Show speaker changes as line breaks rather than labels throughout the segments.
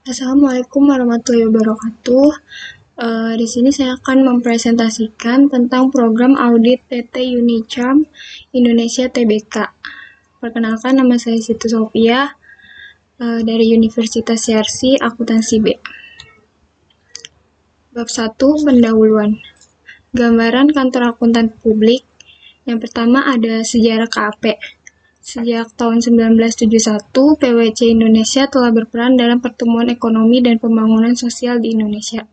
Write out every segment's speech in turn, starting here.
Assalamualaikum warahmatullahi wabarakatuh. Di sini saya akan mempresentasikan tentang program audit PT Unicharm Indonesia Tbk. Perkenalkan, nama saya Siti Sofia dari Universitas Yarsi Akuntansi B. Bab 1, pendahuluan. Gambaran kantor akuntan publik. Yang pertama ada sejarah KAP. Sejak tahun 1971, PwC Indonesia telah berperan dalam pertumbuhan ekonomi dan pembangunan sosial di Indonesia.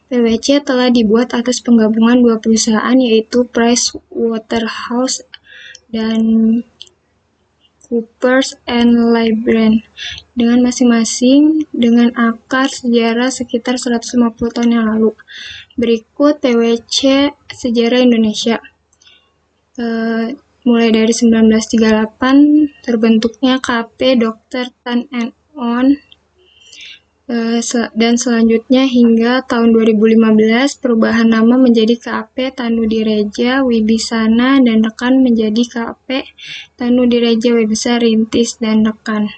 PwC telah dibuat atas penggabungan dua perusahaan, yaitu Pricewaterhouse dan Coopers and Lybrand, dengan masing-masing dengan akar sejarah sekitar 150 tahun yang lalu. Berikut PwC sejarah Indonesia. Mulai dari 1938 terbentuknya KP Dr. Tan and On, dan selanjutnya hingga tahun 2015 perubahan nama menjadi KP Tanudireja Wibisana dan Rekan menjadi KP Tanudireja Wibisana Rintis dan Rekan.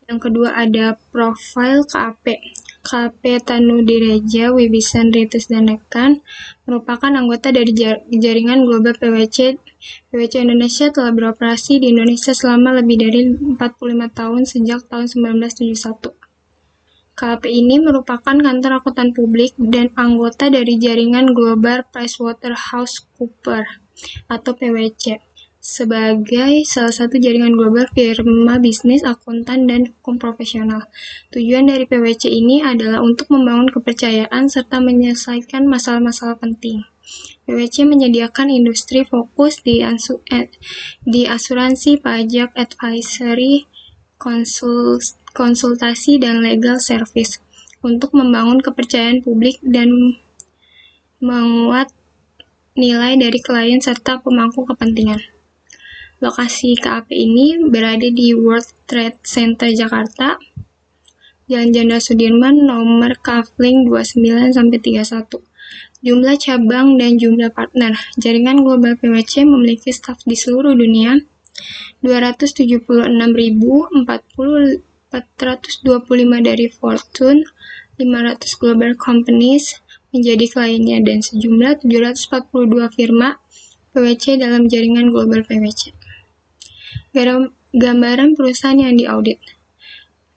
Yang kedua ada profil KP. KP Tanudireja Wibisana Rintis dan Rekan merupakan anggota dari jaringan global PwC. PwC Indonesia telah beroperasi di Indonesia selama lebih dari 45 tahun sejak tahun 1971. KAP ini merupakan kantor akuntan publik dan anggota dari jaringan global PricewaterhouseCoopers atau PwC sebagai salah satu jaringan global firma bisnis, akuntan, dan hukum profesional. Tujuan dari PwC ini adalah untuk membangun kepercayaan serta menyelesaikan masalah-masalah penting. PwC menyediakan industri fokus di asuransi, pajak, advisory, konsultasi, dan legal service untuk membangun kepercayaan publik dan menguat nilai dari klien serta pemangku kepentingan. Lokasi KAP ini berada di World Trade Center Jakarta, Jalan Jenderal Sudirman, nomor Kavling 29-31. Jumlah cabang dan jumlah partner. Jaringan global PwC memiliki staf di seluruh dunia 276.425 dari Fortune 500 global companies menjadi kliennya dan sejumlah 742 firma PwC dalam jaringan global PwC. Gambaran perusahaan yang diaudit.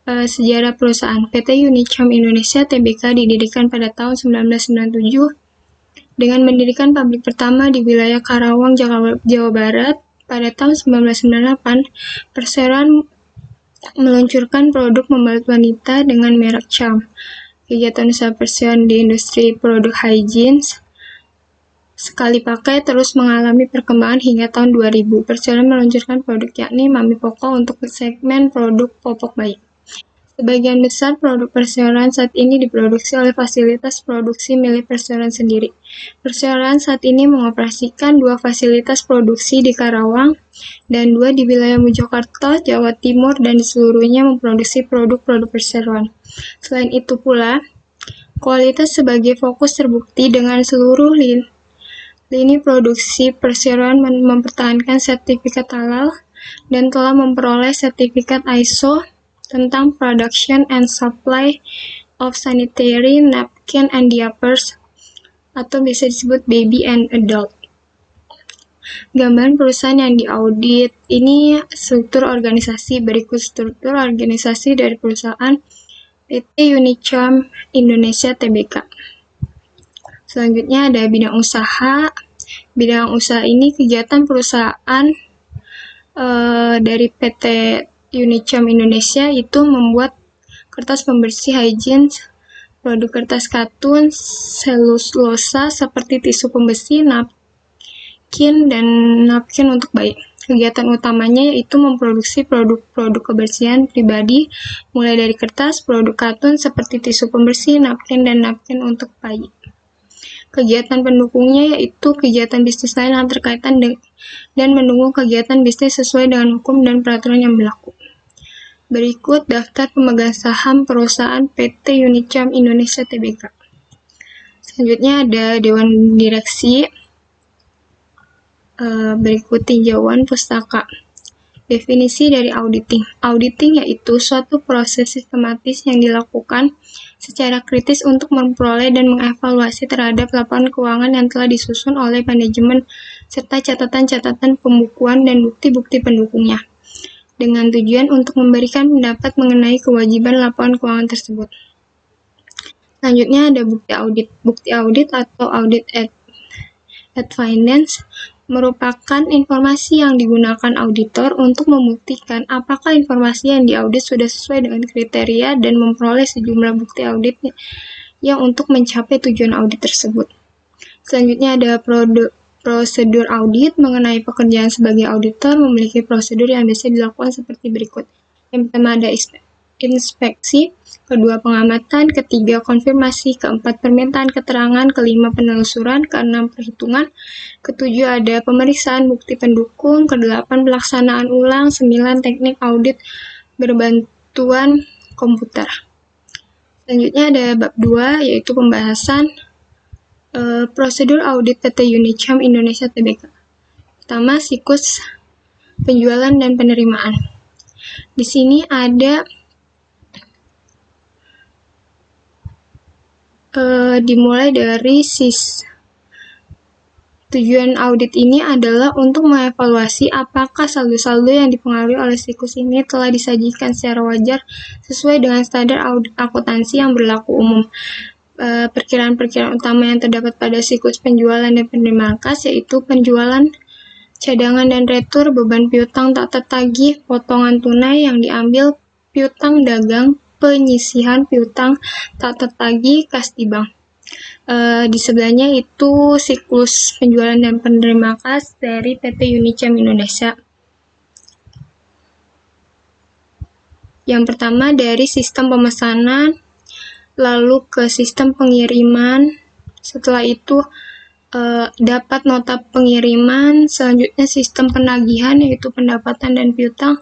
Sejarah perusahaan. PT Unicharm Indonesia Tbk didirikan pada tahun 1997 dengan mendirikan pabrik pertama di wilayah Karawang, Jawa Barat. Pada tahun 1998, perseroan meluncurkan produk pembalut wanita dengan merek Charm. Kegiatan usaha perseroan di industri produk hygiene sekali pakai terus mengalami perkembangan hingga tahun 2000. Perseroan meluncurkan produk yakni Mami Poko untuk segmen produk popok bayi. Sebagian besar produk perseroan saat ini diproduksi oleh fasilitas produksi milik perseroan sendiri. Perseroan saat ini mengoperasikan 2 fasilitas produksi di Karawang dan 2 di wilayah Mojokerto, Jawa Timur, dan di seluruhnya memproduksi produk-produk perseroan. Selain itu pula, kualitas sebagai fokus terbukti dengan seluruh lini produksi perseroan mempertahankan sertifikat halal dan telah memperoleh sertifikat ISO tentang production and supply of sanitary napkin and diapers atau bisa disebut baby and adult. Gambaran perusahaan yang diaudit. Ini struktur organisasi. Berikut struktur organisasi dari perusahaan PT Unicharm Indonesia Tbk. Selanjutnya ada bidang usaha. Bidang usaha ini kegiatan perusahaan dari PT Unicharm Indonesia itu membuat kertas pembersih hygiene, produk kertas katun, selulosa seperti tisu pembersih, napkin, dan napkin untuk bayi. Kegiatan utamanya yaitu memproduksi produk-produk kebersihan pribadi, mulai dari kertas, produk katun seperti tisu pembersih, napkin, dan napkin untuk bayi. Kegiatan pendukungnya yaitu kegiatan bisnis lain yang berkaitan dan mendukung kegiatan bisnis sesuai dengan hukum dan peraturan yang berlaku. Berikut daftar pemegang saham perusahaan PT Unicharm Indonesia Tbk. Selanjutnya ada Dewan Direksi. Berikut tinjauan pustaka. Definisi dari auditing. Auditing yaitu suatu proses sistematis yang dilakukan secara kritis untuk memperoleh dan mengevaluasi terhadap laporan keuangan yang telah disusun oleh manajemen serta catatan-catatan pembukuan dan bukti-bukti pendukungnya, dengan tujuan untuk memberikan pendapat mengenai kewajiban laporan keuangan tersebut. Selanjutnya ada bukti audit. Bukti audit atau audit at finance merupakan informasi yang digunakan auditor untuk membuktikan apakah informasi yang diaudit sudah sesuai dengan kriteria dan memperoleh sejumlah bukti audit yang untuk mencapai tujuan audit tersebut. Selanjutnya ada prosedur audit. Mengenai pekerjaan sebagai auditor memiliki prosedur yang biasa dilakukan seperti berikut. Yang pertama ada inspeksi, kedua pengamatan, ketiga konfirmasi, keempat permintaan keterangan, kelima penelusuran, keenam perhitungan, ketujuh ada pemeriksaan bukti pendukung, kedelapan pelaksanaan ulang, 9 teknik audit berbantuan komputer. Selanjutnya ada bab 2 yaitu pembahasan prosedur audit PT Unicam Indonesia Tbk. Pertama, siklus penjualan dan penerimaan. Di sini ada dimulai dari tujuan audit ini adalah untuk mengevaluasi apakah saldo-saldo yang dipengaruhi oleh siklus ini telah disajikan secara wajar sesuai dengan standar audit akuntansi yang berlaku umum. Perkiraan-perkiraan utama yang terdapat pada siklus penjualan dan penerimaan kas yaitu penjualan, cadangan dan retur, beban piutang tak tertagih, potongan tunai yang diambil, piutang dagang, penyisihan piutang tak tertagih, kas di bank. Di sebelahnya itu siklus penjualan dan penerimaan kas dari PT Unicam Indonesia. Yang pertama dari sistem pemesanan, lalu ke sistem pengiriman, setelah itu dapat nota pengiriman, selanjutnya sistem penagihan yaitu pendapatan dan piutang,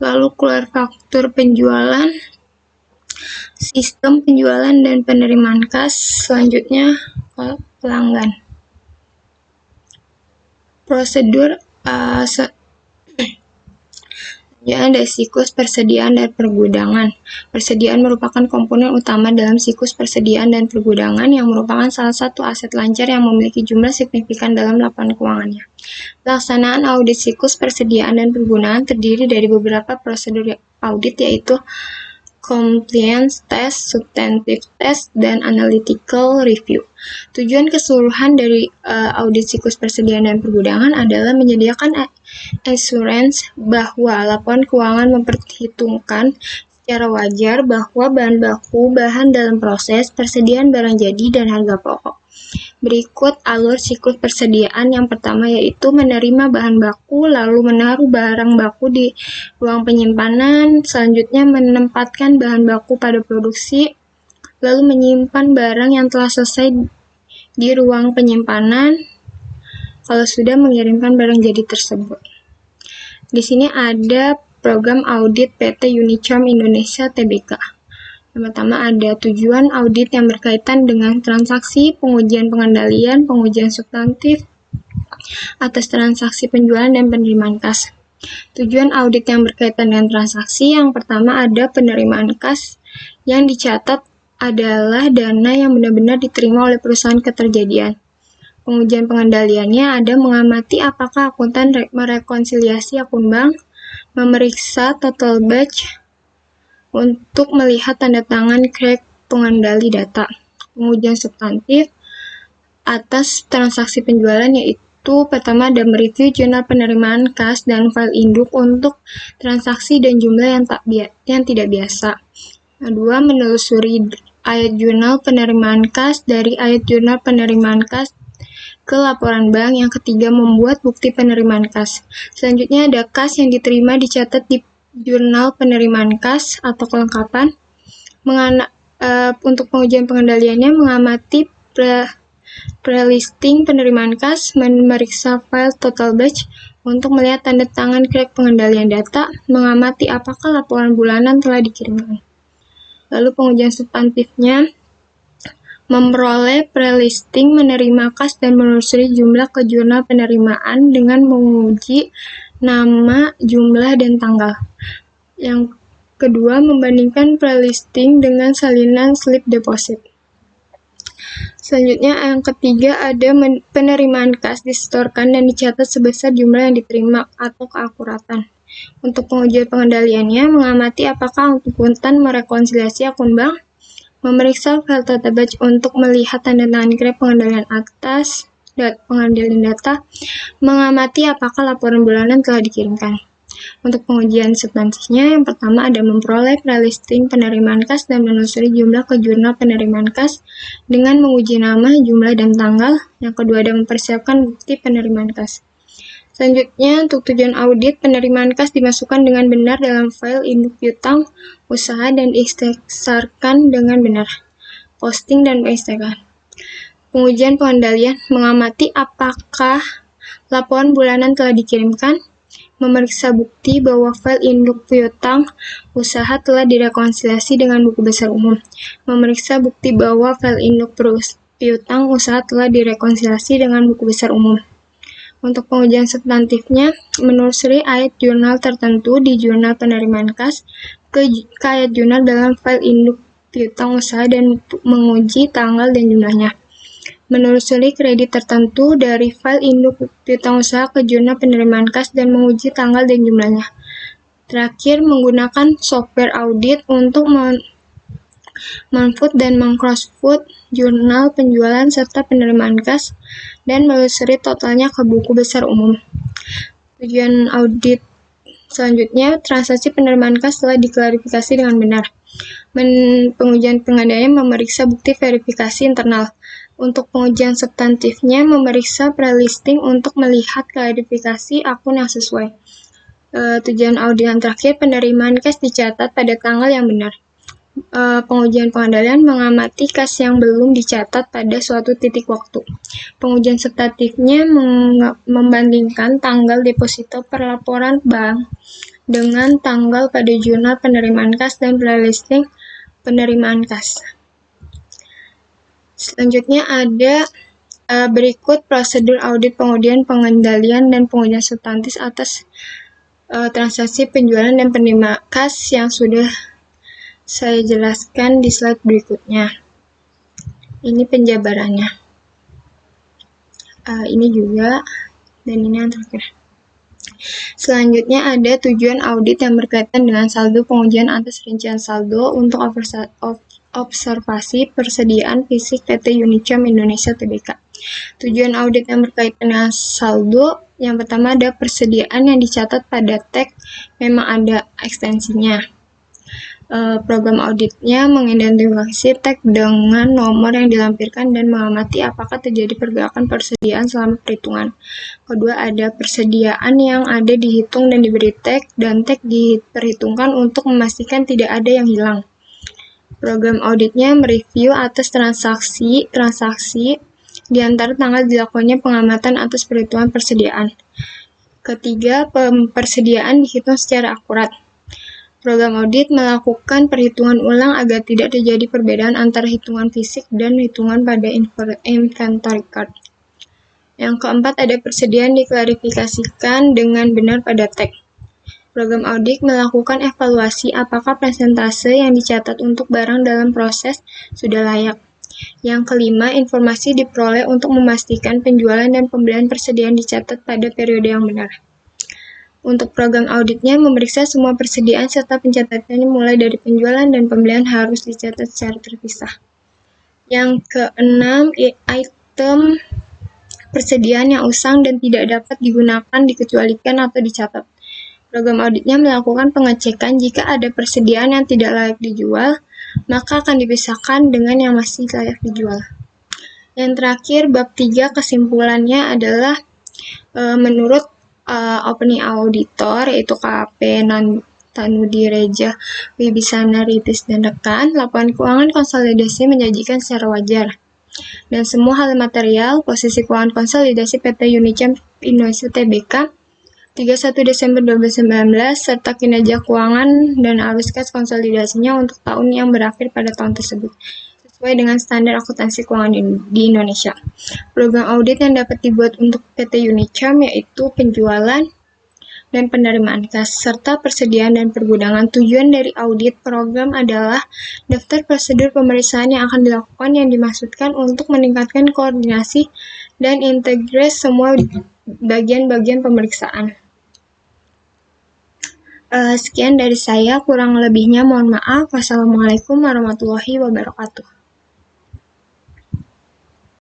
lalu keluar faktur penjualan, sistem penjualan dan penerimaan kas, selanjutnya pelanggan. Prosedur ada siklus persediaan dan pergudangan. Persediaan merupakan komponen utama dalam siklus persediaan dan pergudangan yang merupakan salah satu aset lancar yang memiliki jumlah signifikan dalam laporan keuangannya. Pelaksanaan audit siklus persediaan dan pergudangan terdiri dari beberapa prosedur audit yaitu compliance test, substantive test, dan analytical review. Tujuan keseluruhan dari audit siklus persediaan dan pergudangan adalah menyediakan assurance bahwa laporan keuangan memperhitungkan secara wajar bahwa bahan baku, bahan dalam proses, persediaan barang jadi, dan harga pokok. Berikut alur siklus persediaan. Yang pertama yaitu menerima bahan baku, lalu menaruh barang baku di ruang penyimpanan, selanjutnya menempatkan bahan baku pada produksi, lalu menyimpan barang yang telah selesai di ruang penyimpanan, kalau sudah mengirimkan barang jadi tersebut. Di sini ada program audit PT Unicam Indonesia Tbk. Yang pertama ada tujuan audit yang berkaitan dengan transaksi, pengujian pengendalian, pengujian substantif atas transaksi penjualan dan penerimaan kas. Tujuan audit yang berkaitan dengan transaksi, yang pertama ada penerimaan kas yang dicatat adalah dana yang benar-benar diterima oleh perusahaan keterjadian. Pengujian pengendaliannya ada mengamati apakah akuntan merekonsiliasi akun bank, memeriksa total batch, untuk melihat tanda tangan crack pengendali data. Pengujian substantif atas transaksi penjualan yaitu pertama ada mereview jurnal penerimaan kas dan file induk untuk transaksi dan jumlah yang tidak biasa. Kedua, menelusuri ayat jurnal penerimaan kas dari ayat jurnal penerimaan kas ke laporan bank. Yang ketiga, membuat bukti penerimaan kas. Selanjutnya ada kas yang diterima dicatat di jurnal penerimaan kas atau kelengkapan. Untuk pengujian pengendaliannya mengamati pre-listing penerimaan kas, memeriksa file total batch untuk melihat tanda tangan crack pengendalian data, mengamati apakah laporan bulanan telah dikirimkan. Lalu pengujian substantifnya memperoleh pre-listing, menerima kas, dan menelusuri jumlah ke jurnal penerimaan dengan menguji nama, jumlah, dan tanggal. Yang kedua, membandingkan prelisting dengan salinan slip deposit. Selanjutnya, yang ketiga ada penerimaan kas disetorkan dan dicatat sebesar jumlah yang diterima atau keakuratan. Untuk pengujian pengendaliannya, mengamati apakah akuntan merekonsiliasi akun bank, memeriksa file data batch untuk melihat tanda tangan grab pengendalian atas pengendalian data, mengamati apakah laporan bulanan telah dikirimkan. Untuk pengujian substansinya, yang pertama ada memperoleh prelisting penerimaan kas dan menelusuri jumlah ke jurnal penerimaan kas dengan menguji nama, jumlah, dan tanggal. Yang kedua ada mempersiapkan bukti penerimaan kas. Selanjutnya, untuk tujuan audit, penerimaan kas dimasukkan dengan benar dalam file induk piutang usaha dan diisteksarkan dengan benar. Posting dan pengistekan. Pengujian pengendalian, mengamati apakah laporan bulanan telah dikirimkan, memeriksa bukti bahwa file induk piutang usaha telah direkonsiliasi dengan buku besar umum, memeriksa bukti bahwa file induk piutang usaha telah direkonsiliasi dengan buku besar umum. Untuk pengujian substantifnya, menelusuri ayat jurnal tertentu di jurnal penerimaan kas ke ayat jurnal dalam file induk piutang usaha dan menguji tanggal dan jumlahnya. Menelusuri kredit tertentu dari file induk piutang usaha ke jurnal penerimaan kas dan menguji tanggal dan jumlahnya. Terakhir, menggunakan software audit untuk men-foot dan meng-cross-foot jurnal penjualan serta penerimaan kas dan menelusuri totalnya ke buku besar umum. Tujuan audit selanjutnya, transaksi penerimaan kas telah diklarifikasi dengan benar. Pengujian pengendalian memeriksa bukti verifikasi internal. Untuk pengujian substantifnya, memeriksa prelisting untuk melihat klarifikasi akun yang sesuai. Tujuan audit yang terakhir, penerimaan kas dicatat pada tanggal yang benar. Pengujian pengendalian mengamati kas yang belum dicatat pada suatu titik waktu. Pengujian substantifnya membandingkan tanggal deposito perlaporan bank dengan tanggal pada jurnal penerimaan kas dan prelisting penerimaan kas. Selanjutnya ada berikut prosedur audit pengujian pengendalian dan pengujian substantif atas transaksi penjualan dan penerimaan kas yang sudah saya jelaskan di slide berikutnya. Ini penjabarannya. Ini juga, dan ini yang terakhir. Selanjutnya ada tujuan audit yang berkaitan dengan saldo pengujian atas rincian saldo untuk observasi persediaan fisik PT Unicam Indonesia Tbk. Tujuan audit yang berkaitan dengan saldo, yang pertama ada persediaan yang dicatat pada tag, memang ada ekstensinya. Program auditnya mengidentifikasi tag dengan nomor yang dilampirkan dan mengamati apakah terjadi pergerakan persediaan selama perhitungan. Kedua, ada persediaan yang ada dihitung dan diberi tag, dan tag diperhitungkan untuk memastikan tidak ada yang hilang. Program auditnya mereview atas transaksi di antara tanggal dilakukannya pengamatan atas perhitungan persediaan. Ketiga, persediaan dihitung secara akurat. Program audit melakukan perhitungan ulang agar tidak terjadi perbedaan antara hitungan fisik dan hitungan pada inventory card. Yang keempat, ada persediaan diklarifikasikan dengan benar pada tag. Program audit melakukan evaluasi apakah persentase yang dicatat untuk barang dalam proses sudah layak. Yang kelima, informasi diperoleh untuk memastikan penjualan dan pembelian persediaan dicatat pada periode yang benar. Untuk program auditnya, memeriksa semua persediaan serta pencatatannya mulai dari penjualan dan pembelian harus dicatat secara terpisah. Yang keenam, item persediaan yang usang dan tidak dapat digunakan, dikecualikan, atau dicatat. Program auditnya melakukan pengecekan jika ada persediaan yang tidak layak dijual, maka akan dipisahkan dengan yang masih layak dijual. Yang terakhir, bab 3 kesimpulannya adalah menurut opening auditor, yaitu KP Tanudi Reja Wibisana Ritis dan rekan, laporan keuangan konsolidasi menjanjikan secara wajar. Dan semua hal material, posisi keuangan konsolidasi PT Unicam Indonesia Tbk 31 Desember 2019, serta kinerja keuangan dan arus kas konsolidasinya untuk tahun yang berakhir pada tahun tersebut, sesuai dengan standar akuntansi keuangan di Indonesia. Program audit yang dapat dibuat untuk PT Unicam yaitu penjualan, dan penerimaan kas, serta persediaan dan pergudangan. Tujuan dari audit program adalah daftar prosedur pemeriksaan yang akan dilakukan yang dimaksudkan untuk meningkatkan koordinasi dan integritas semua bagian-bagian pemeriksaan. Sekian dari saya, kurang lebihnya mohon maaf. Wassalamualaikum warahmatullahi wabarakatuh.